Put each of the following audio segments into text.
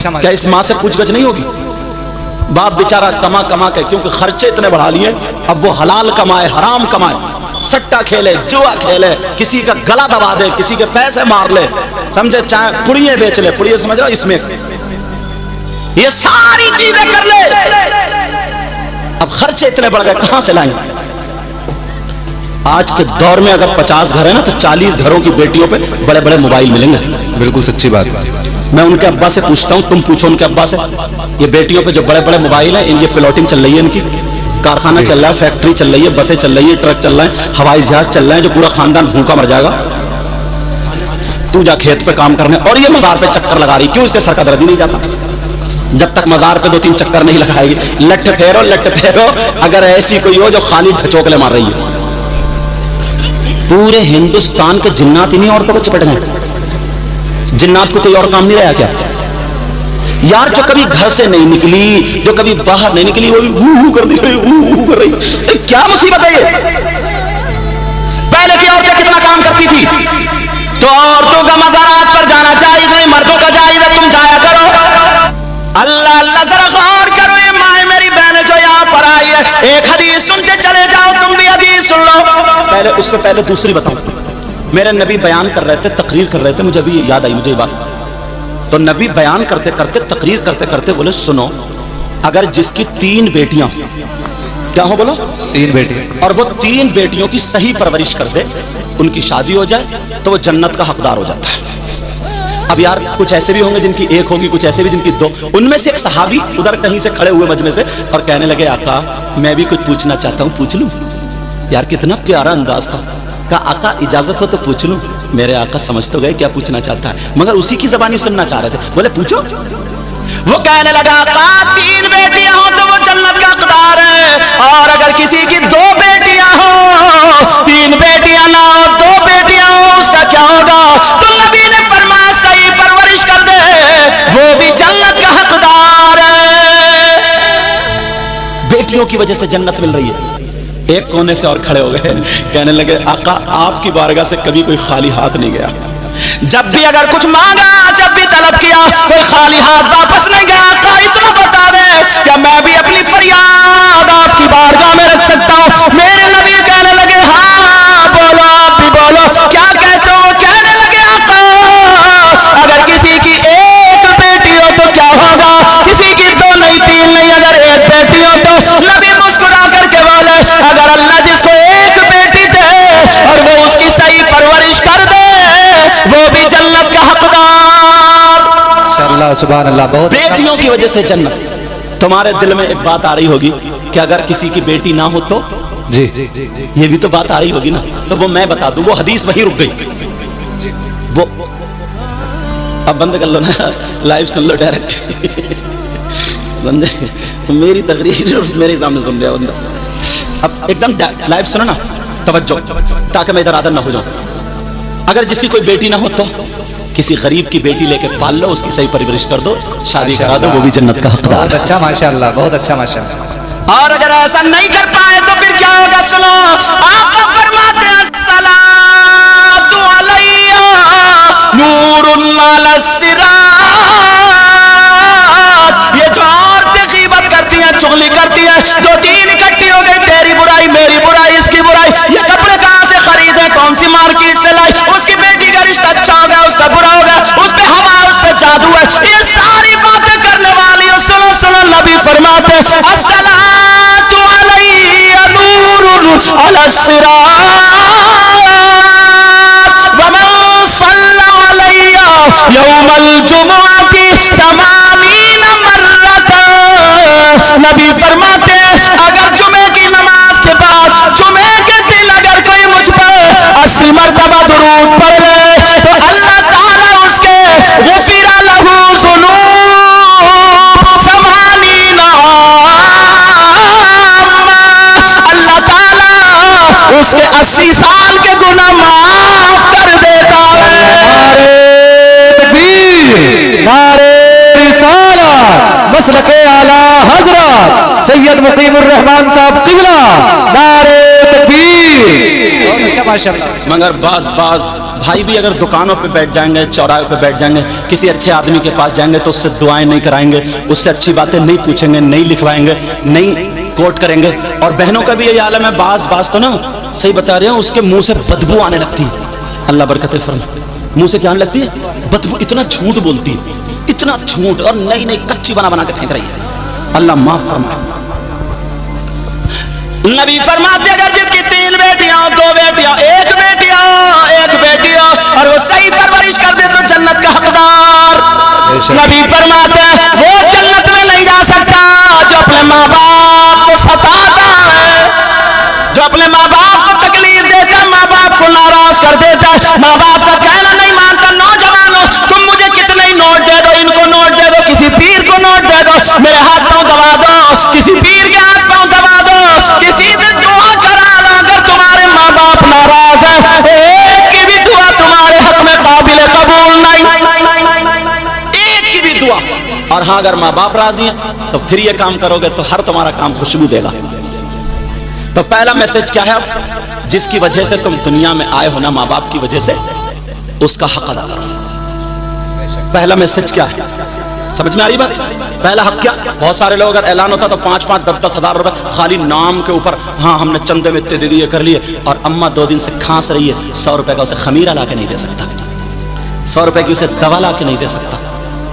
کیا اس ماں سے پوچھ گچھ نہیں ہوگی؟ باپ بیچارہ کما کما کے کیونکہ خرچے اتنے بڑھا لیے، اب وہ حلال کمائے حرام کمائے، سٹا کھیلے جوا کھیلے، کسی کا گلا دبا دے، کسی کے پیسے مار لے، سمجھے، چاہے پڑیے بیچ لے، پڑیے سمجھ رہا اس میں یہ ساری چیزیں کر لے، اب خرچے اتنے بڑھ گئے کہاں سے لائیں؟ آج کے دور میں اگر 50 گھر ہیں نا تو 40 گھروں کی بیٹیوں پہ بڑے بڑے موبائل ملیں گے۔ بالکل سچی بات۔ میں ان کے ابا سے پوچھتا ہوں، تم پوچھو ان کے ابا سے، یہ بیٹیوں پہ جو بڑے بڑے موبائل ہیں، یہ پلاٹنگ چل رہی ہے، ان کی کارخانہ چل رہا ہے، فیکٹری چل رہی ہے، بسیں چل رہی ہے، ٹرک چل رہے ہیں، ہوائی جہاز چل رہے ہیں، جو پورا خاندان بھوکا مر جائے گا۔ تو جا کھیت پہ کام کرنے، اور یہ مزار پہ چکر لگا رہی، کیوں؟ اس کے سر کا درد ہی نہیں جاتا جب تک مزار پہ 2-3 چکر نہیں لگائے گی۔ لٹ پھیرو اگر ایسی کوئی ہو جو خالی ڈھچوکلے مار رہی ہے۔ پورے ہندوستان کے جنات انہیں عورتوں کو چپٹ گئے۔ جنات کو کوئی اور کام نہیں رہا کیا یار؟ جو کبھی گھر سے نہیں نکلی، جو کبھی باہر نہیں نکلی، وہی کر رہی، کیا مصیبت ہے یہ؟ پہلے کی عورتیں کتنا کام کرتی تھی، تو عورتوں کا مزارات پر جانا جائز نہیں، مردوں کا جائز ہے، تم جایا کرو۔ اللہ اللہ ذرا غور کرو، یہ ماں میری بہنیں جو یہاں پر آئی ہے، ایک حدیث سن کے چلے جاؤ، تم بھی حدیث سن لو۔ پہلے اس سے پہلے دوسری بتاؤں، میرے نبی بیان کر رہے تھے، تقریر کر رہے تھے، مجھے بھی یاد آئی مجھے یہ بات، تو نبی بیان کرتے کرتے تقریر کرتے کرتے بولے، سنو، اگر جس کی 3 بیٹیاں کیا ہو، بولو 3 بیٹی، اور وہ 3 بیٹیوں کی صحیح پرورش کر دے، ان کی شادی ہو جائے تو وہ جنت کا حقدار ہو جاتا ہے۔ اب یار کچھ ایسے بھی ہوں گے جن کی 1 ہوگی، کچھ ایسے بھی جن کی 2۔ ان میں سے ایک صحابی ادھر کہیں سے کھڑے ہوئے مجمع سے اور کہنے لگے، آقا میں بھی کچھ پوچھنا چاہتا ہوں، پوچھ لوں؟ یار کتنا پیارا انداز تھا، کہا آقا اجازت ہو تو پوچھ لوں؟ میرے آقا سمجھ تو گئے کیا پوچھنا چاہتا ہے، مگر اسی کی زبانی سننا چاہ رہے تھے، بولے پوچھو۔ وہ کہنے لگا، آقا 3 بیٹیاں ہوں تو وہ جنت کا حقدار ہے، اور اگر کسی کی 2 بیٹیاں ہوں، 3 بیٹیاں نہ ہو، 2 بیٹیاں ہوں، اس کا کیا ہوگا؟ تو نبی نے فرمایا صحیح پرورش کر دے، وہ بھی جنت کا حقدار ہے۔ بیٹیوں کی وجہ سے جنت مل رہی ہے۔ ایک کونے سے اور کھڑے ہو گئے، کہنے لگے، آقا آپ کی بارگاہ سے کبھی کوئی خالی ہاتھ نہیں گیا، جب بھی اگر کچھ مانگا، جب بھی طلب کیا، کوئی خالی ہاتھ واپس نہیں گیا۔ آقا اتنا بتا دے کہ میں بھی اپنی فریاد آپ کی بارگاہ میں رکھ سکتا ہوں۔ میرے نبی کہنے لگے، ہاں بولو، آپ بھی بولو، کیا کہتے ہو؟ کہنے لگے، آقا اگر کسی کی 1 بیٹی ہو تو کیا ہوگا؟ کسی کی 2 نہیں، 3 نہیں، اگر 1 بیٹی ہو تو؟ نبی مسکرا کر کے بولے، اگر اللہ جس کو 1 بیٹی دے اور وہ اس کی صحیح پرورش کر دے، وہ بھی جنت کا حقدار۔ ماشاءاللہ سبحان اللہ۔ بہت بیٹیوں کی وجہ سے جنت۔ تمہارے دل میں ایک بات آ رہی ہوگی کہ اگر کسی کی بیٹی نہ ہو تو؟ جی یہ بھی تو بات آ رہی ہوگی نا، تو وہ میں بتا دوں، وہ حدیث وہی رک گئی۔ وہ اب بند کر لو نا، لائیو سن لو ڈائریکٹ، میری تقریر میرے سامنے سن رہا بندہ، اب ایک دم لائیو سنو نا، توجہ، تاکہ میں ادھر آدھر نہ ہو جاؤں۔ اگر جس کی کوئی بیٹی نہ ہو تو کسی غریب کی بیٹی لے کے پال لو، اس کی صحیح پرورش کر دو، شادی کرا دو، وہ بھی جنت کا حقدار۔ بہت اچھا ماشاءاللہ، بہت اچھا ماشاءاللہ۔ اور اگر ایسا نہیں کر پائے تو پھر کیا ہوگا؟ سنو، آقا فرماتے ہیں، الصلاۃ علیہ نور علی الصراط۔ یہ جو عورتیں غیبت کرتی ہیں، چغلی کرتی ہیں، 2-3 اکٹھی ہو گئی، تیری برائی، میری برائی، اس کی برائی، یہ کپڑے کہاں سے خریدے، کون سی مارکیٹ سے لائی، اس کی بیٹی کا رشتہ اچھا ہو گیا، اس کا برا ہو گیا، اس پہ ہوا، اس پہ جادو ہے، یہ ساری باتیں کرنے والی ہو۔ سنو سنو، نبی فرماتے ہیں، الصلاۃ علیہ نور علی الصراط ومن صلی علیہ یوم الجمعۃ 80 مرۃ۔ نبی فرماتے ہیں، اگر جمعے کی نماز کے بعد، جمعے کے دن اگر کوئی مجھ پر 80 مرتبہ درود پڑھ لے تو اللہ تعالیٰ اس کے غفر لہ ذنوب 80 اللہ تعالیٰ اس کے 80 سال کے گناہ معاف کر دیتا ہے۔ نعرہ تکبیر، نعرہ رسالت، مسلک اعلیٰ حضرت سید مقیم الرحمان صاحب قبلہ، نعرہ تکبیر۔ بہت اچھا ماشاءاللہ۔ مگر بعض भाई भी अगर दुकानों पे बैठ जाएंगे, चौराहे पे बैठ जाएंगे, किसी अच्छे आदमी के पास जाएंगे तो उससे दुआएं नहीं कराएंगे, उससे अच्छी बातें नहीं पूछेंगे, नहीं लिखवाएंगे, नहीं कोट करेंगे। और बहनों का भी यही आलम है, बास तो ना सही बता रहे हैं, उसके मुंह से बदबू आने लगती है। अल्लाह बरकत फरमाए। मुंह से क्या आने लगती है? बदबू। इतना झूठ बोलती है, इतना झूठ, और नई नई कच्ची बना के फेंक रही है। अल्लाह माफ फरमाए। नबी फरमाते अगर जिसकी 3 बेटियां, 2 बेटियां, एक बेटियां और वो सही परवरिश कर दे तो जन्नत का हकदार। नबी फरमाते वो जन्नत में नहीं जा सकता जो अपने माँ बाप को सताता है, जो अपने माँ बाप को तकलीफ देता है, माँ बाप को नाराज कर देता है, माँ बाप का कहना नहीं मानता। नौजवानों, तुम मुझे कितने ही नोट दे दो, इनको नोट दे दो, किसी पीर को नोट दे दो, मेरे हाथ पांव दबा दो, किसी पीर के हाथ पांव दबा दो, किसी से दुआ करा लो, अगर तुम्हारे माँ बाप नाराज है तो एक की भी दुआ तुम्हारे हक में काबिल कबूल नहीं, एक की भी दुआ। और हाँ, अगर माँ बाप राजी हैं तो फिर ये काम करोगे तो हर तुम्हारा काम खुशबू देगा। तो पहला मैसेज क्या है? अब जिसकी वजह से तुम दुनिया में आए हो ना, माँ बाप की वजह से, उसका हक अदा करो। पहला मैसेज क्या है? समझ में आ रही बात? पहला हक क्या? बहुत सारे लोग अगर ऐलान होता तो 5-5, 10-10 हजार रुपए खाली नाम के ऊपर, हाँ हमने चंदे में इतने दे दिए, कर लिए, और अम्मा 2 दिन से खांस रही है, 100 रुपए का उसे खमीरा ला के नहीं दे सकता, 100 रुपए की उसे दवा ला के नहीं दे सकता।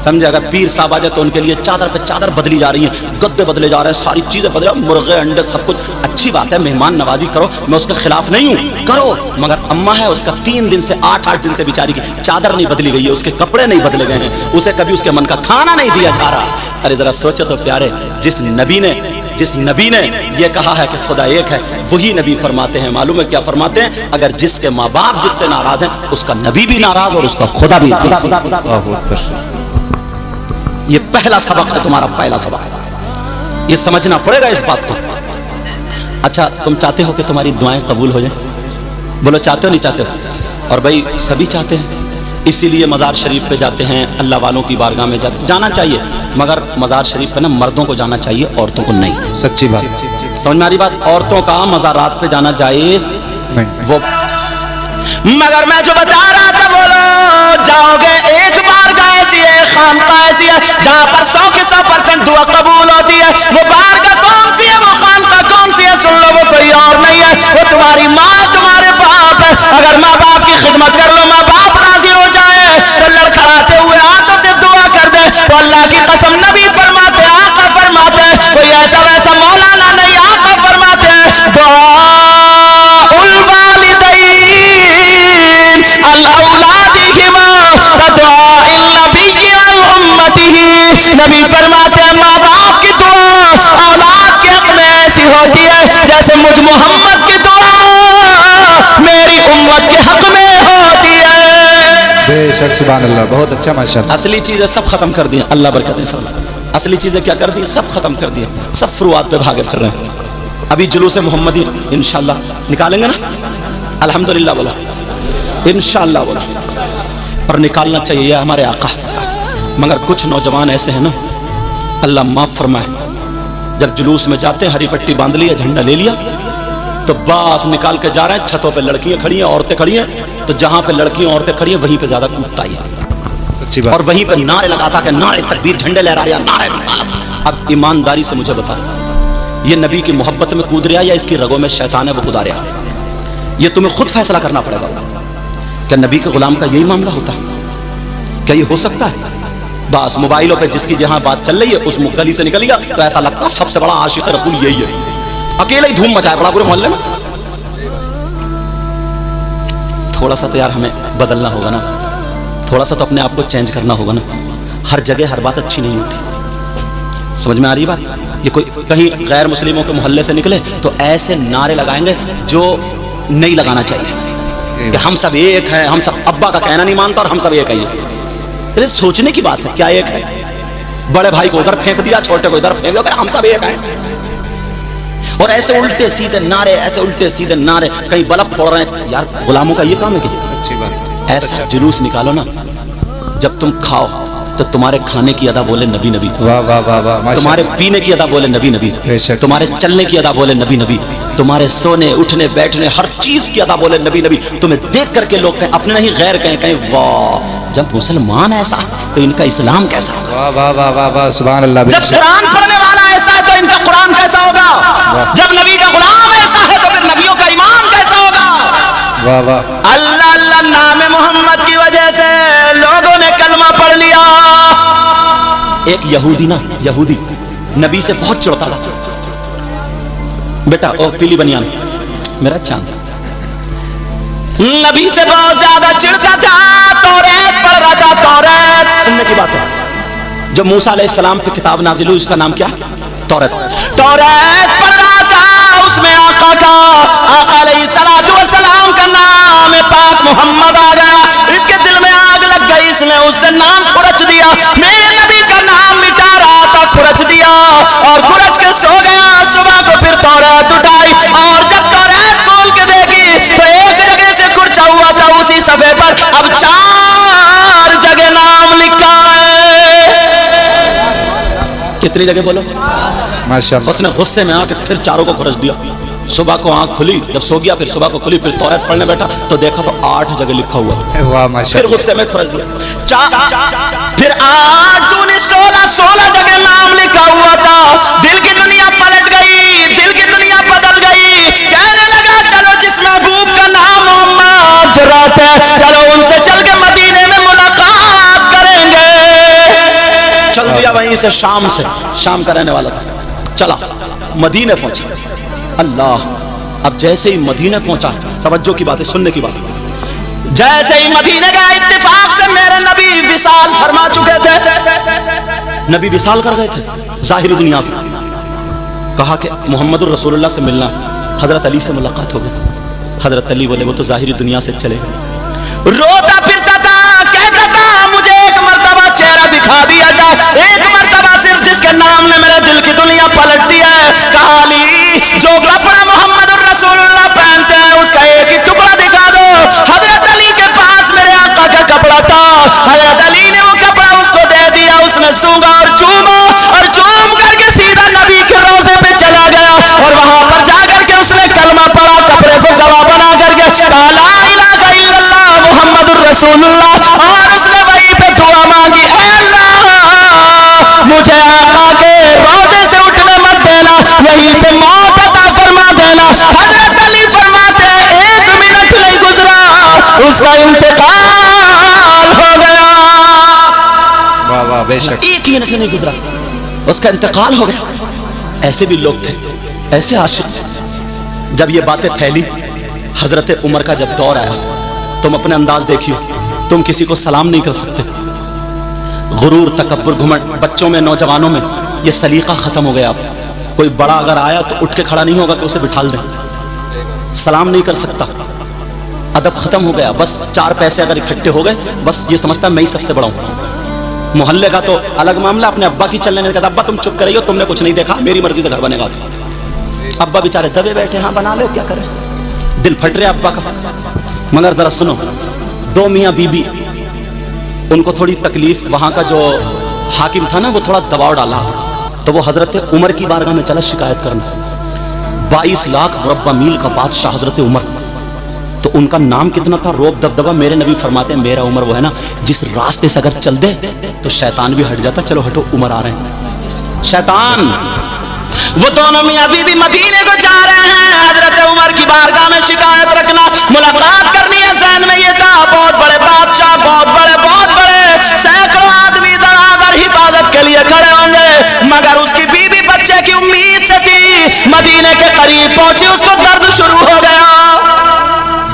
समझे? अगर पीर साहब आ जाए तो उनके लिए चादर पे चादर बदली जा रही है, गद्दे बदले जा रहे हैं, सारी चीजें बदले, मुर्गे अंडे सब कुछ। अच्छी बात है, मेहमान नवाजी करो, मैं उसके खिलाफ नहीं हूँ, करो, मगर अम्मा है, उसका 3 दिन से 8 दिन से बेचारी की चादर नहीं बदली गई है, उसके कपड़े नहीं बदले गए हैं, उसे कभी उसके मन का खाना नहीं दिया जा रहा। अरे जरा सोचो तो प्यारे, जिस नबी ने ये कहा है कि खुदा एक है, वही नबी फरमाते हैं, मालूम है क्या फरमाते हैं? अगर जिसके माँ बाप जिससे नाराज हैं, उसका नबी भी नाराज और उसका खुदा भी नाराज। ये पहला सबक है, तुम्हारा पहला सबक, ये समझना पड़ेगा इस बात को। अच्छा, तुम चाहते हो कि तुम्हारी दुआएं कबूल हो जाए? बोलो चाहते हो, नहीं चाहते हो? और भाई सभी चाहते हैं, इसीलिए मज़ार शरीफ पे जाते हैं, अल्लाह वालों की बारगाह में जाना चाहिए, मगर मज़ार शरीफ पे ना मर्दों को जाना चाहिए, औरतों को नहीं। सच्ची बात, समझ में आ रही बात? औरतों का मज़ारात पे जाना जायज़ वो, मगर मैं जो बता रहा था, बोलो जाओगे एक बारगाह ऐसी है, खानकाह ऐसी है जहाँ पर 100 के 100% दुआ कबूल होती है। वो बारगाह कौन सी है, वो खानकाह कौन सी है? सुन लो, वो कोई और नहीं है, वो तुम्हारी माँ, तुम्हारे बाप है। अगर माँ बाप की खिदमत कर लो, माँ बाप राजी हो जाए तो लड़खड़ाते हुए हाथों से दुआ कर दे, तो अल्लाह की कसम नबी फरमाते, आका फरमाते, कोई ऐसा वैसा मौलाना नहीं, आका फरमाते नबी फरमाते हैं माँ बाप की दुआ औलाद के हक में ऐसी होती है जैसे मुझ मोहम्मद की दुआ मेरी उम्मत के हक में होती है। बेशक, सुभान अल्लाह, बहुत अच्छा, माशाअल्लाह। असली चीजें सब खत्म कर दी, अल्लाह बरकत फरमाए। असली चीजें क्या कर दी? सब खत्म कर दी, सब फुरुआत पे भागे फिर रहे हैं। अभी जुलूस मोहम्मदी इंशाअल्लाह निकालेंगे ना, अल्हम्दुलिल्लाह बोला, इंशाअल्लाह बोला, और निकालना चाहिए हमारे आका। मगर कुछ नौजवान ऐसे हैं ना, अल्लाह माफ फरमाए, जब जुलूस में जाते हैं हरी पट्टी बांध लिया, झंडा ले लिया, तो बस निकाल के जा रहे हैं। छतों पे लड़कियां खड़ी हैं, औरतें खड़ी हैं, तो जहां पे लड़कियां औरतें खड़ी हैं वहीं पे ज्यादा कूदता है, सच्ची बात। और वहीं पे नारे लगाता कि नारे तकबीर, झंडे लहरा रहा, नारे रिसालत। अब ईमानदारी से मुझे बता, ये नबी की मोहब्बत में कूद रहा या इसकी रगों में शैतान है वो कूदा रहा? ये तुम्हें खुद फैसला करना पड़ेगा। क्या नबी के गुलाम का यही मामला होता है? क्या ये हो सकता है? बस मोबाइलों पे जिसकी जहां बात चल रही है उस गली से निकल गया तो ऐसा लगता है सबसे बड़ा आशिक रसूल यही है, अकेला ही धूम मचाए बड़ा पूरे मोहल्ले में। थोड़ा सा तो यार हमें बदलना होगा ना, थोड़ा सा तो अपने आप को चेंज करना होगा ना। हर जगह हर बात अच्छी नहीं होती, समझ में आ रही बात? ये कोई कहीं गैर मुस्लिमों के मोहल्ले से निकले तो ऐसे नारे लगाएंगे जो नहीं लगाना चाहिए कि हम सब एक हैं, हम सब अब्बा का कहना नहीं मानता और हम सब एक हैं। अरे सोचने की बात है, क्या एक है? बड़े भाई को उधर फेंक दिया, छोटे को इधर फेंक दिया, हम सब एक हैं। और ऐसे उल्टे सीधे नारे, ऐसे उल्टे सीधे नारे, कहीं बल्ब फोड़ रहे हैं। यार गुलामों का ये काम है कि अच्छी बात, ऐसा जुलूस निकालो ना, जब तुम खाओ तो तुम्हारे खाने की अदा बोले नबी नबी, वाह वाह वाह वाह, तुम्हारे पीने की अदा बोले नबी नबी, बेशक, तुम्हारे चलने की अदा बोले नबी नबी, تمہارے سونے اٹھنے بیٹھنے ہر چیز کی ادا بولے نبی نبی. تمہیں دیکھ کر کے لوگ کہیں اپنے نہیں غیر کہیں واہ جب مسلمان ایسا تو ان کا اسلام کیسا ہوگا. واہ واہ واہ واہ واہ سبحان اللہ. جب قرآن پڑھنے والا ایسا ہے تو ان کا قرآن کیسا ہوگا. جب نبی کا غلام ایسا ہے تو پھر نبیوں کا امام کیسا ہوگا. واہ واہ. اللہ اللہ نام محمد کی وجہ سے لوگوں نے کلمہ پڑھ لیا. ایک یہودی نبی سے بہت چڑھتا تھا. بیٹا او پیلی بنیان میرا چاند نبی سے بہت زیادہ چڑھتا تھا. توریت پڑھ رہا تھا. توریت سننے کی بات ہے. جو موسیٰ علیہ السلام پہ کتاب نازل ہوئی اس کا نام کیا؟ توریت. توریت پڑھ رہا تھا. اس میں آقا علیہ السلام کا نام پاک محمد آ گیا. اس کے دل میں آگ لگ گئی. اس نے اس سے نام کھرچ دیا. میرے نبی کا نام مٹا رہا تھا کھرچ دیا اور کھرچ کے سو گیا. صبح کو پھر توریت اٹھائی اور جب توریت کھول کے دیکھی تو ایک جگہ سے کھرچا ہوا تھا اسی صفحے پر اب 4 جگہ نام لکھا ہے. کتنی جگہ بولو ماشاء اللہ. اس نے غصے میں آ کے پھر چاروں کو کھرچ دیا. صبح کو آنکھ کھلی جب سو گیا پھر صبح کو کھلی پھر توریت پڑھنے بیٹھا تو دیکھا تو 8 جگہ لکھا ہوا تھا. واہ ماشاء پھر اللہ. غصے میں کھرچ دیا. پھر 8 دونی 16 جگہ نام لکھا ہوا تھا. دل کی دنیا پلٹ گئی. دل کی دنیا بدل گئی. کہنے لگا چلو جس محبوب کا نام محمد جو رات ہے چلو ان سے چل کے مدینے میں ملاقات کریں گے. چل دیا وہیں سے. شام کا رہنے والا تھا. چلا مدینے پہنچا. اللہ اب جیسے ہی مدینے پہنچا توجہ کی بات ہے سننے کی بات ہے. جیسے ہی مدینے گیا اتفاق سے میرے نبی وصال فرما چکے تھے. نبی وصال کر گئے تھے ظاہری دنیا سے. کہا کہ محمد الرسول اللہ سے ملنا. حضرت علی سے ملاقات ہو گئی. حضرت علی بولے وہ تو ظاہری دنیا سے چلے گئے. روتا پھرتا تھا کہتا تھا مجھے ایک مرتبہ چہرہ دکھا دیا جائے. ایک مرتبہ صرف جس کے نام نے میرے دل کی دنیا پلٹ دی ہے. کہا علی جو کپڑا محمد الرسول اللہ پہنتے ہیں اس کا ایک ہی ٹکڑا دکھا دو. حضرت علی کے پاس میرے آقا کا کپڑا تھا. حضرت علی نے وہ کپڑا اس کو دے دیا. اس نے سونگا اور چوم کر کے سیدھا نبی کے روضے پہ چلا گیا اور وہاں پر جا کر کے اس نے کلمہ پڑھا. کپڑے کو گواہ بنا کر کے کہا لا الہ الا اللہ محمد الرسول اللہ. اور اس نے وہیں پہ دعا مانگی اے اللہ مجھے آقا کے روضے سے اٹھنے مت دینا. وہیں پہ موت عطا فرما دینا. حضرت علی فرماتے 1 منٹ نہیں گزرا اس کا انتقال ہو گیا. واہ واہ بے شک. 1 منٹ نہیں گزرا اس کا انتقال ہو گیا. ایسے بھی لوگ تھے ایسے عاشق تھے. جب یہ باتیں پھیلی حضرت عمر کا جب دور آیا تم اپنے انداز دیکھیو. تم کسی کو سلام نہیں کر سکتے. غرور تکبر گھمنڈ بچوں میں نوجوانوں میں یہ سلیقہ ختم ہو گیا. کوئی بڑا اگر آیا تو اٹھ کے کھڑا نہیں ہوگا کہ اسے بٹھال دیں. سلام نہیں کر سکتا. ادب ختم ہو گیا. بس 4 پیسے اگر اکٹھے ہو گئے بس یہ سمجھتا میں ہی سب سے بڑا ہوں. محلے کا تو الگ معاملہ. اپنے ابا کی چلنے کا ابا تم چپ کر رہی ہو تم نے کچھ نہیں دیکھا میری مرضی سے گھر بنے گا. ابا بیچارے دبے بیٹھے ہاں بنا لو کیا کریں. دل پھٹ رہا ابا کا. مگر ذرا سنو 2 میاں بیوی ان کو تھوڑی تکلیف. وہاں کا جو حاکم تھا نا وہ تھوڑا دباؤ ڈالا تھا تو وہ حضرت عمر کی بارگاہ میں چلا شکایت کرنا. 22 لاکھ مربع میل کا بادشاہ حضرت عمر. تو ان کا نام کتنا تھا روب دبدبا. میرے نبی فرماتے ہیں میرا عمر وہ ہے نا جس راستے سے اگر چل دے تو شیطان بھی ہٹ جاتا. چلو ہٹو عمر آ رہے ہیں. شیطان وہ دونوں میاں بیوی مدینے کو جا رہے ہیں. حضرت عمر کی بارگاہ میں شکایت رکھنا ملاقات کرنی ہے. ذہن میں یہ تھا بہت بڑے بادشاہ بہت بڑے سینکڑوں آدمی در حفاظت کے لیے کھڑے ہوں گے. مگر اس کی بیوی بچے کی امید سے تھی. مدینے کے قریب پہنچی اس کو درد شروع ہو گیا.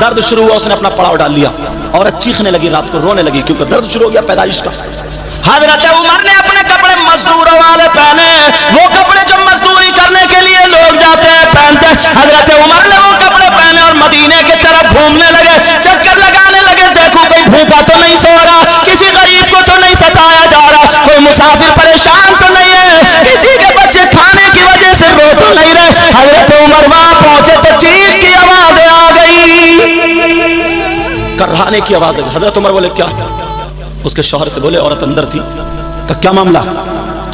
درد شروع ہوا اس نے اپنا پڑاؤ ڈال لیا. عورت چیخنے لگی رات کو رونے لگی کیونکہ درد شروع ہو گیا پیدائش کا. حضرت عمر نے اپنے کپڑے مزدوروں والے پہنے. وہ کپڑے جو مزدوری کرنے کے لیے لوگ جاتے ہیں پہنتے. حضرت عمر نے وہ کپڑے پہنے اور مدینے کی طرف گھومنے لگے. چکر لگانے لگے دیکھو کوئی بھوکا تو نہیں سو رہا. کسی غریب کو تو نہیں ستایا جا رہا. کوئی مسافر پریشان تو نہیں ہے. کسی کے بچے کھانے کی وجہ سے رو تو نہیں رہے. حضرت عمر وہاں پہنچے تو چیخ کی آوازیں آ گئی. کرانے کی آواز. حضرت عمر بولے کیا. اس کے شوہر سے بولے عورت اندر تھی کہ کیا معاملہ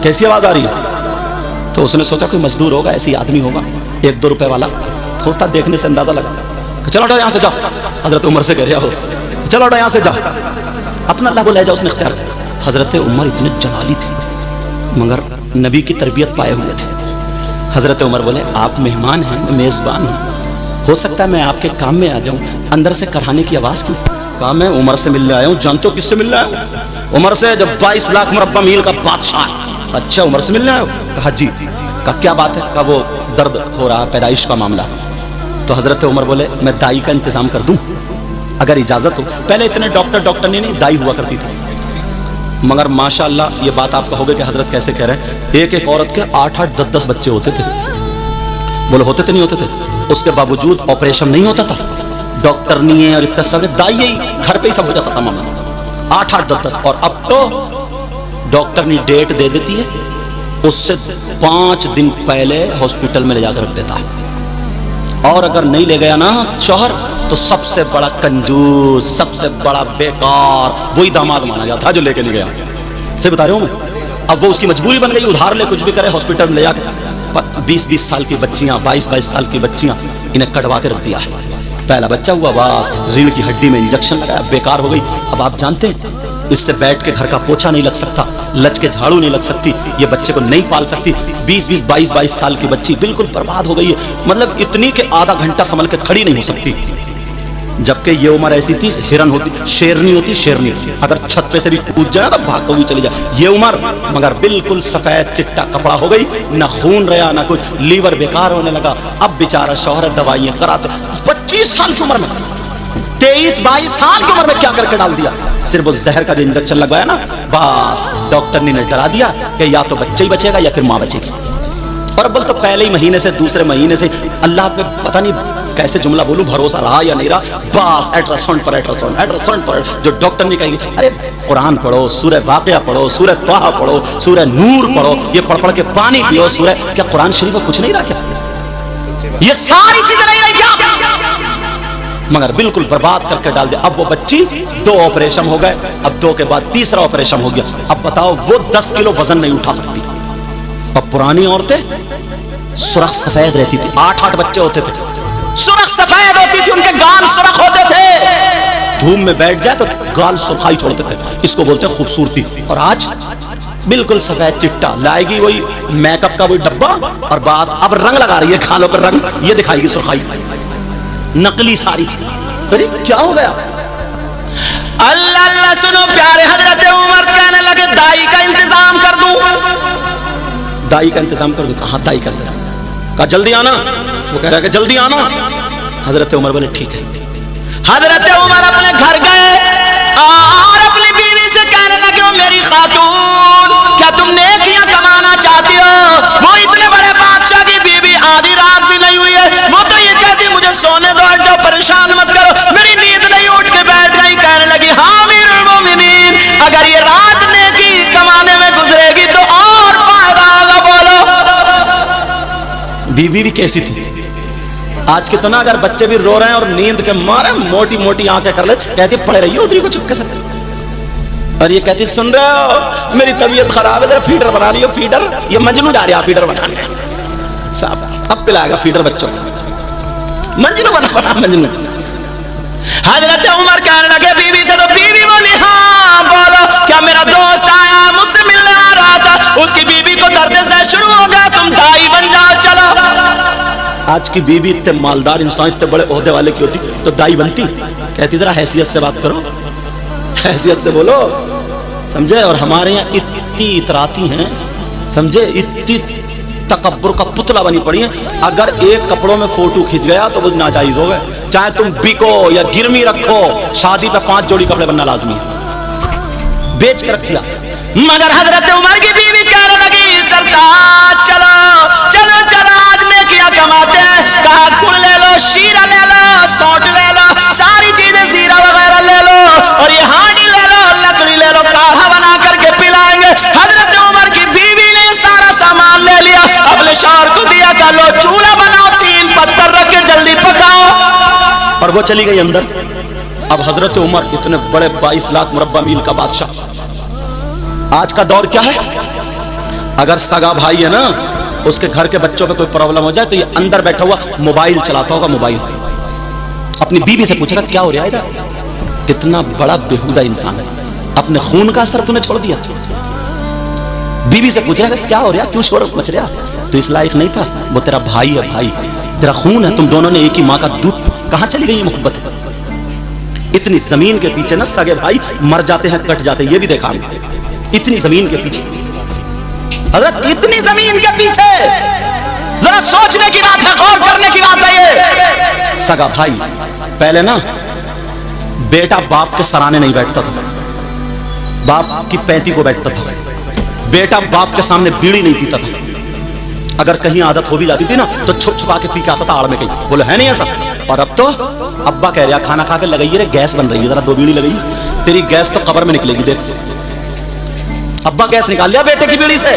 کیسی آواز آ رہی ہے. تو اس نے سوچا کوئی مزدور ہوگا ایسی آدمی ہوگا 1-2 روپے والا. होता देखने से अंदाजा लगा कि चलो हटो यहाँ से जाओ। हजरत उमर से कह रहा हो चलो हटो यहाँ से जाओ, अपना अल्लाह को ले जाओ, उसने इख्तियार किया। हजरत उमर इतने जलाली थे मगर नबी की तरबियत पाए हुए थे। हजरत उमर बोले आप मेहमान हैं, मैं मेज़बान हूँ, हो सकता है मैं आपके काम में आ जाऊँ। अंदर से कराने की आवाज़ की। कहा मैं उमर से मिलने आया हूँ। जानते हो किससे मिलने आया हूँ? उमर से, जब 22 लाख मुरब्बा मील का बादशाह। अच्छा उमर से मिलने आया हो? कहा जी। कहा क्या बात है? कहा वो दर्द हो रहा, पैदाइश का मामला। तो हजरत उमर बोले मैं दाई का इंतजाम कर दूं अगर इजाजत हो। पहले इतने डॉक्टर नहीं दाई हुआ करती थी, मगर माशाअल्लाह ये बात आप कहोगे कि हजरत कैसे कह रहे हैं, एक एक औरत के 8-8, 10-10 बच्चे होते थे। बोले होते थे नहीं होते थे? उसके बावजूद ऑपरेशन नहीं होता था, डॉक्टर नहीं है और इतना सब दाई ही घर पे ही सब हो जाता था मामला। 8-8, 10-10। और अब तो डॉक्टर ने डेट दे देती है, उससे 5 दिन पहले हॉस्पिटल में ले जाकर रख देता है। और अगर नहीं ले गया ना शौहर तो सबसे बड़ा कंजूस, सबसे बड़ा बेकार वही दामाद माना जाता है जो लेके नहीं गया। से बता रहा हूं मैं। अब वो उसकी मजबूरी बन गई, उधार ले कुछ भी करे, हॉस्पिटल में ले जाकर 20-20 साल की बच्चियां, 22-22 साल की बच्चियां, इन्हें कटवा के रख दिया है। पहला बच्चा हुआ, बस रीढ़ की हड्डी में इंजेक्शन लगाया, बेकार हो गई। अब आप जानते हैं इससे बैठ के घर का पोछा नहीं लग सकता, लच के झाड़ू नहीं लग सकती, ये बच्चे को नहीं पाल सकती। 20-20, 22-22 साल की बच्ची बिल्कुल बर्बाद हो गई है। मतलब इतनी कि आधा घंटा संभल के खड़ी नहीं हो सकती। जबकि ये उम्र ऐसी थी, हिरन होती, शेरनी होती, शेरनी, अगर छत पे से भी कूद जाए तो भागते हुए चली जाए। ये उम्र मगर बिल्कुल सफेद चिट्टा कपड़ा हो गई, ना खून रहा ना कुछ, लीवर बेकार होने लगा। अब बेचारा शौहर दवाइयां कराते, 25 साल की उम्र में, 23-22 साल की उम्र में क्या करके डाल दिया। सिर्फ वो जहर का जो इंजेक्शन लगवाया ना, बस डॉक्टर ने डरा दिया कि या तो बच्चा ही बचेगा या फिर माँ बचेगी। और अब तो पहले ही महीने से, दूसरे महीने से अल्लाह पे पता नहीं कैसे जुमला बोलूं, भरोसा रहा या नहीं रहा, बस अल्ट्रासाउंड पर अल्ट्रासाउंड पर। जो डॉक्टर ने कहेंगे अरे कुरान पढ़ो, सूरह वाक़िया पढ़ो, सूरह तोहा पढ़ो, सूरह नूर पढ़ो, ये पढ़ पढ़ के पानी पियो सूरह। क्या कुरान शरीफ में कुछ नहीं रहा क्या? ये सारी चीजें नहीं रही क्या? मगर बिल्कुल बर्बाद करके डाल दिया। अब वो बच्ची 2 ऑपरेशन हो गए, अब 2 के बाद तीसरा ऑपरेशन हो गया। अब बताओ वो 10 किलो वजन नहीं उठा सकती। अब पुरानी औरतें सुरख सफेद रहती थी, 8-8 बच्चे होते थे, सुरख सफेद होती थी, उनके गाल सुरख होते थे, धूप में बैठ जाए तो गाल सुरखाई छोड़ते थे, इसको बोलते हैं खूबसूरती। और आज बिल्कुल सफेद चिट्टा, लाएगी वही मेकअप का वही डब्बा और बस अब रंग लगा रही है, खालों पर रंग, ये दिखाएगी सुरखाई, नकली सारी चीज। अरे क्या हो गया? अल्लाह अल्लाह सुनो प्यारे, हजरत उमर कहने लगे दाई का इंतजाम कर दूं, दाई का इंतजाम कर दूं। कहा दाई का इंतजाम? कहा जल्दी आना। वो कह रहा कि जल्दी आना। हजरत उमर बोले ठीक है। हजरत उमर अपने घर गए और अपनी बीवी से कहने लगे ओ मेरी खातून, क्या तुम नेकियां कमाना चाहती हो? वो इतने बड़े बादशाह की बीवी, आधी रात भी नहीं हुई है, वो तो ये कहती मुझे सोने दो, हट जाओ, परेशान मत करो, मेरी नींद नहीं, उठ के बैठ गई। कहने लगी हाँ अमीरुल मोमिनीन, अगर ये रात नेकी कमाने में गुजरेगी तो और फायदा होगा। बोलो बीवी भी कैसी थी? आज कितना अगर बच्चे भी रो रहे हैं और नींद के मारे मोटी मोटी आंखें कर ले, कहती पड़े रहिए उधरी को चुपके से, और ये कहती सुन रहे हो मेरी तबीयत खराब है, फीडर बना लियो, फीडर। ये मजनू जा रहा फीडर बनाने, साहब अब पिलाएगा फीडर बच्चों को, मजनू बना मजनू। हजरत उमर कहने लगे बीवी से, तो बीवी बोली हाँ बोलो, क्या मेरा दोस्त आया मुझसे मिलने आ रहा था, उसकी बीवी को दर्द से शुरू हो गया, तुम दाई बन जाओ चलो। आज की बीवी इतने मालदार इंसान, इतने बड़े ओहदे वाले की होती तो दाई बनती? कहती जरा हैसियत से बात करो, हैसियत से बोलो, समझे। और हमारे यहाँ इतनी इतराती हैं, समझे, इतनी तकब्बुर का पुतला बनी पड़ी है। अगर एक कपड़ों में फोटो खिंच गया तो वो नाजायज हो गए, चाहे तुम बिको या गिरवी रखो, शादी पे 5 जोड़ी कपड़े बनना लाजमी है, बेच के रख दिया। मगर हजरत उमर की बीवी कहने लगी सरताज चलो चलो चलो, आज नेकियां कमाते हैं। कहा गुड़ ले लो, शीरा ले लो, सौंठ ले लो, सारी चीजें जीरा वगैरह ले लो, और ये हांडी ले लो, लकड़ी ले लो, काढ़ा बना करके पिलाएंगे। हजरत उमर की बीवी ने सारा सामान ले लिया, अपने शौहर को दिया, कहा लो चूल्हा बनाओ, 3 पत्थर रख के जल्दी पकाओ, और वो चली गई अंदर। अब हजरत उमर इतने बड़े 22 लाख मुरब्बा मील का बादशाह। आज का दौर क्या है? अगर सगा भाई है ना उसके घर के बच्चों पे कोई प्रॉब्लम हो जाए तो ये अंदर बैठा हुआ मोबाइल चलाता होगा, मोबाइल। अपनी बीवी से पूछेगा क्या हो रहा है इधर। कितना बड़ा बेहुदा इंसान है, अपने खून का असर तूने छोड़ दिया। बीवी से पूछेगा क्या हो रहा, क्यों शोर मच रहा, तो इस लायक नहीं था, वो तेरा भाई है, भाई तेरा खून है, तुम दोनों ने एक ही माँ का दूध। कहां चली गई ये मोहब्बत है। इतनी जमीन के पीछे ना सगे भाई मर जाते हैं, कट जाते हैं, ये भी देखा हमने। इतनी जमीन के पीछे हजरत, इतनी जमीन के पीछे, जरा सोचने की बात है, गौर करने की बात है ये। सगा भाई पहले ना बेटा बाप के सराने नहीं बैठता था, बाप की पैंती को बैठता था, बेटा बाप के सामने बीड़ी नहीं पीता था। अगर कहीं आदत हो भी जाती थी ना तो छुप छुपा के पी के आता था आड़ में कहीं, बोले है नहीं ऐसा। और अब तो अब्बा कह रहा खाना खा के लगाइए रे, गैस बन रही है, जरा 2 बीड़ी लगाइए, तेरी गैस तो कब्र में निकलेगी देख। अब्बा गैस निकाल लिया बेटे की बीड़ी से,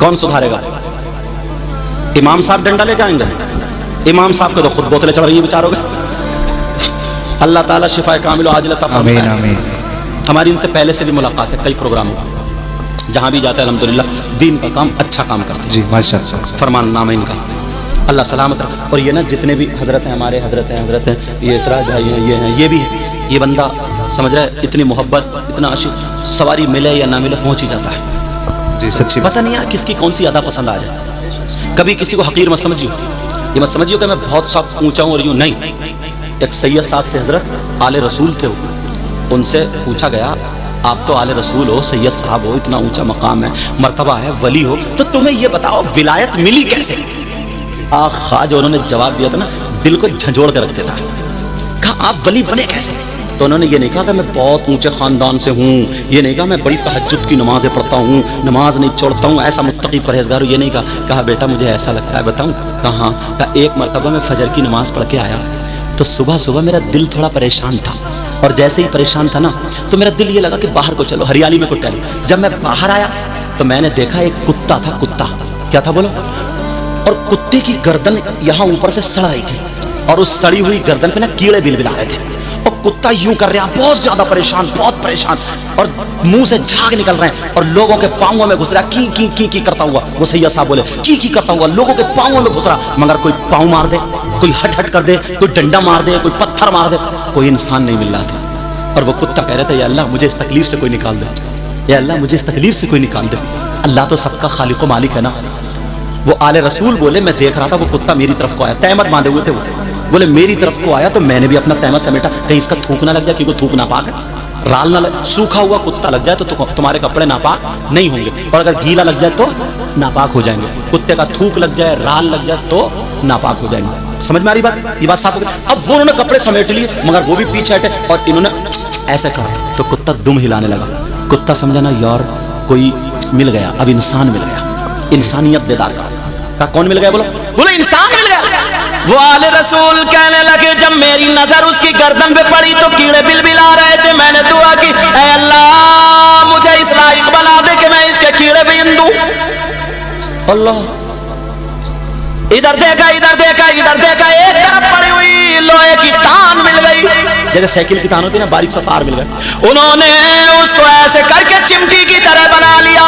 कौन सुधारेगा। इमाम साहब डंडा लेके आएंगे, इमाम साहब को तो खुद बोतलें चढ़ रही है बेचारों के। अल्लाह ताला शिफा कामिल आजिल अता फरमाए। आमीन आमीन। हमारी इनसे पहले से भी मुलाकात है, कई प्रोग्रामों, जहां भी जाते हैं अल्हम्दुलिल्लाह दीन का काम अच्छा काम करते हैं जी माशाअल्लाह। फरमान नाम है इनका, अल्लाह सलामत रखे। और ये ना जितने भी हजरत हैं हमारे, हजरत हैं ये इसराज भाई हैं, ये हैं, ये भी है, ये बंदा समझ रहा है इतनी मोहब्बत, इतना आशिक, सवारी मिले या ना मिले पहुंच ही जाता है जी। सच्ची पता नहीं यार किसकी कौन सी अदा पसंद आ जाए। कभी किसी को हकीर मत समझियो, ये मत समझियो कि मैं बहुत सा ऊंचा हूँ और यूं नहीं। एक सैयद साहब थे हजरत, आले रसूल थे वो, उनसे पूछा गया आप तो आले रसूल हो, सैयद साहब हो, इतना ऊंचा मकाम है, मर्तबा है, वली हो, तो तुम्हें ये बताओ विलायत मिली कैसे। आखा जो उन्होंने जवाब दिया था ना, दिल को झंझोड़ कर रख देता है। कहा आप वली बने कैसे, तो उन्होंने ये नहीं कहा कि मैं बहुत ऊंचे खानदान से हूँ, ये नहीं कहा मैं बड़ी तहज्जुद की नमाजें पढ़ता हूँ, नमाज नहीं छोड़ता हूँ, ऐसा मुत्तकी परहेजगार हूँ, ये नहीं कहा। कहा बेटा मुझे ऐसा लगता है, बताऊँ। कहा एक मरतबा मैं फजर की नमाज पढ़ के आया तो सुबह सुबह मेरा दिल थोड़ा परेशान था, और जैसे ही परेशान था ना तो मेरा दिल ये लगा कि बाहर को चलो, हरियाली में को टहलो। जब मैं बाहर आया तो मैंने देखा एक कुत्ता था, कुत्ता क्या था बोलो, और कुत्ते की गर्दन यहाँ ऊपर से सड़ रही थी, और उस सड़ी हुई गर्दन पे ना कीड़े बिलबिला रहे थे, और कुत्ता यूं कर रहा बहुत ज्यादा परेशान, बहुत परेशान, और मुंह से झाग निकल रहे हैं, और लोगों के पांवों में घुस रहा, की करता हुआ। वो सैयद साहब बोले की करता हुआ लोगों के पांवों में घुस रहा, मगर कोई पांव मार दे, कोई हट कर दे, कोई डंडा मार दे, कोई पत्थर मार दे, कोई इंसान नहीं मिल रहा था। और वो कुत्ता कह रहे थे या अल्लाह मुझे इस तकलीफ से कोई निकाल दे, या अल्लाह मुझे इस तकलीफ से कोई निकाल दे। अल्लाह तो सबका खालिक व मालिक है ना। वो आले रसूल बोले मैं देख रहा था वो कुत्ता मेरी तरफ को आया, तहमत बांधे हुए थे वो, बोले मेरी तरफ को आया तो मैंने भी अपना तहमत समेटा, कहीं इसका थूक ना लग जाए, क्योंकि थूक नापाक है, राल ना लग, सूखा हुआ कुत्ता लग जाए तो तुम्हारे कपड़े नापाक नहीं होंगे, और अगर गीला लग जाए तो नापाक हो जाएंगे, कुत्ते का थूक लग जाए, राल लग जाए तो नापाक हो जाएंगे। समझ में आ रही बात, ये बात साफ हो गई। अब वो उन्होंने कपड़े समेट लिए, मगर वो भी पीछे हटे, और इन्होंने ऐसे कहा तो कुत्ता दुम हिलाने लगा। कुत्ता समझा ना यार कोई मिल गया, अब इंसान मिल गया, इंसानियत बेदार का कौन मिल गया, बोलो इंसान मिल गया। वो आले रसूल कहने लगे जब मेरी नजर उसकी गर्दन पे पड़ी तो कीड़े बिलबिला रहे थे, मैंने दुआ की ऐ अल्लाह मुझे इस लायक बना दे कि मैं इसके कीड़े बीन दूं। अल्लाह इधर देखा इधर देखा इधर देखा, एक तरफ पड़ी हुई लोहे की तान मिल गई, जैसे साइकिल की तान होती है ना, बारीक सा तार मिल गया। उन्होंने उसको ऐसे करके चिमटी की तरह बना लिया,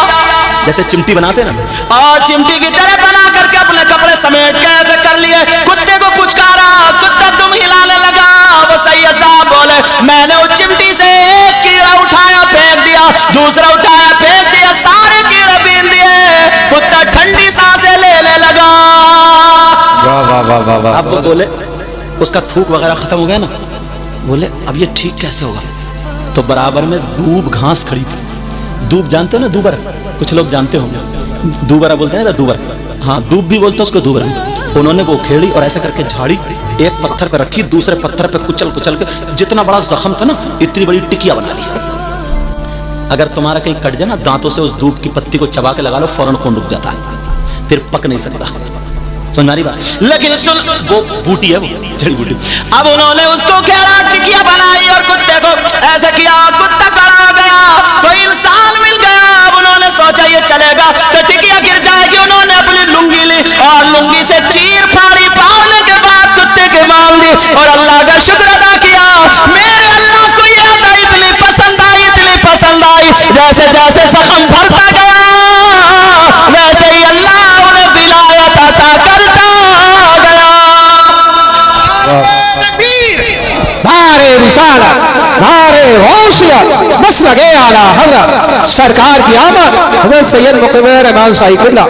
जैसे चिमटी बनाते ना, और चिमटी की तरह बना करके अपने कपड़े समेट के ऐसे कर लिए। कुत्ते को पुचकारा, कुत्ता तुम हिलाने लगा। वो सैयद साहब बोले मैंने उस चिमटी से एक कीड़ा उठाया फेंक दिया, दूसरा उठाया फेंक दिया, सारे कीड़े बीन दिए, कुत्ता ठंडी सांसें लेने लगा। वाह वाह वाह वाह वाह। अब वो बोले उसका थूक वगैरह खत्म हो गया ना, बोले अब ये ठीक कैसे होगा, तो बराबर में दूब घास खड़ी थी। दूब जानते हो ना, दूबर, कुछ लोग जानते होंगे, दूबरा बोलते हैं ना, दूबर, हाँ दूब भी बोलते हैं उसको, दूबरा। उन्होंने वो खेड़ी और ऐसे करके झाड़ी, एक पत्थर पे रखी, दूसरे पत्थर पे कुचल कुचल के जितना बड़ा जख्म था ना इतनी बड़ी टिकिया बना ली। अगर तुम्हारा कहीं कट जाए ना, दांतों से उस दूब की पत्ती को चबा के लगा लो, फौरन खून रुक जाता है, फिर पक नहीं सकता। सुन मारी बात, लेकिन सुन वो बूटी है, वो जड़ी बूटी। अब उन्होंने उसको घेरा, टिकिया बनाई और कुत्ते को ऐसे किया, कुत्ता खड़ा हो गया, कोई इंसान मिल गया। अब उन्होंने सोचा ये चलेगा तो टिकिया गिर जाएगी, उन्होंने अपनी लुंगी ली और लुंगी से चीर फाड़ी, पावने के बाद कुत्ते के मार दी, और अल्लाह का शुक्र अदा किया। मेरे अल्लाह को ये अदा इतनी पसंद आई, इतनी पसंद आई, जैसे जैसे जख्म भरता गया वैसे ही رسالت نعرے غوثیت مسلک اعلیٰ حضرت سرکار کی آمد حضرت سید مقبر امام صاحب اللہ.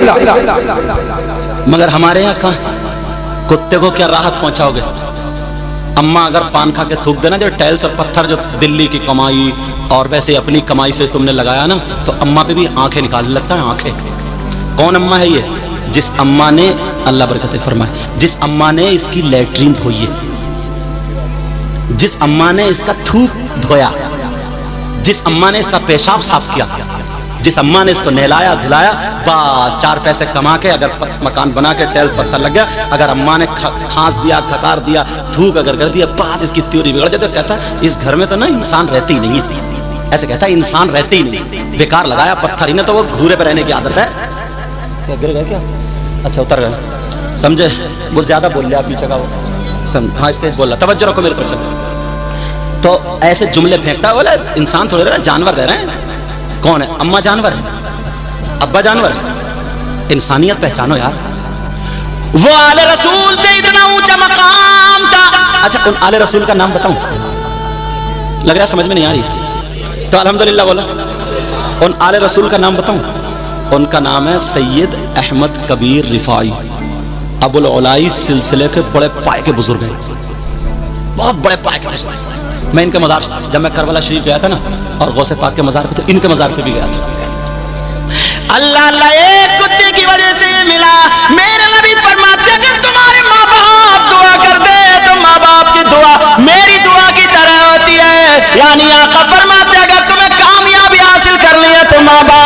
مگر ہمارے یہاں کہاں کتے کو کیا راحت پہنچاؤ گے؟ اماں اگر پان کھا کے تھوک دینا جو ٹائلز اور پتھر جو دلی کی کمائی اور ویسے اپنی کمائی سے تم نے لگایا نا تو اماں پہ بھی آنکھیں نکالنے لگتا ہے. آنکھیں کون اماں ہے یہ؟ جس اماں نے اللہ برکت فرمائے جس اماں نے اس کی لیٹرین دھوئی ہے, جس اماں نے اس کا تھوک دھویا, جس اماں نے اس کا پیشاب صاف کیا, جس اماں نے اس کو نہلایا دھلایا, بس 4 پیسے کما کے اگر مکان بنا کے ٹیل پتھر لگ گیا, اگر اماں نے کھانس دیا کھکار دیا تھوک اگر کر دیا بس اس کی تیوری بگڑ جاتی. کہتا ہے اس گھر میں تو نا انسان رہتے ہی نہیں ہے, ایسے کہتا ہے انسان رہتے ہی نہیں, بیکار لگایا پتھر ہی نا تو وہ گھورے پہ رہنے کی عادت ہے. کیا گر گئے کیا؟ اچھا اتر گئے سمجھے, وہ زیادہ بول لیا پیچھے کا وہ. ہاں اسٹیج بول رہا, توجہ رکھو میرے طرف چلو. تو ایسے جملے پھینکتا ہے, بولے انسان تھوڑے رہے جانور رہ رہے ہیں. کون ہے؟ اماں جانور ہے, ابا جانور ہے, انسانیت پہچانو یار. وہ آل رسول تھے, اتنا اونچا مقام تھا. اچھا ان آل رسول کا نام بتاؤں؟ لگ رہا ہے سمجھ میں نہیں آ رہی تو الحمدللہ بولو. ان آل رسول کا نام بتاؤں؟ ان کا نام ہے سید احمد کبیر رفاعی, ابو العلائی سلسلے کے بڑے پائے کے بزرگ ہیں, بہت بڑے پائے کے بزرگ. میں ان کے مزار جب میں کربلا شریف گیا تھا نا اور غوث پاک کے مزار پہ تو ان کے مزار پہ بھی گیا تھا. اللہ اللہ ایک کتے کی وجہ سے ملا. میرے نبی فرماتے ہیں کہ تمہارے ماں باپ دعا کر دے تو ماں باپ کی دعا میری دعا کی طرح ہوتی ہے. یعنی آقا فرماتے ہیں اگر تمہیں کامیابی حاصل کرنی ہے تو ماں باپ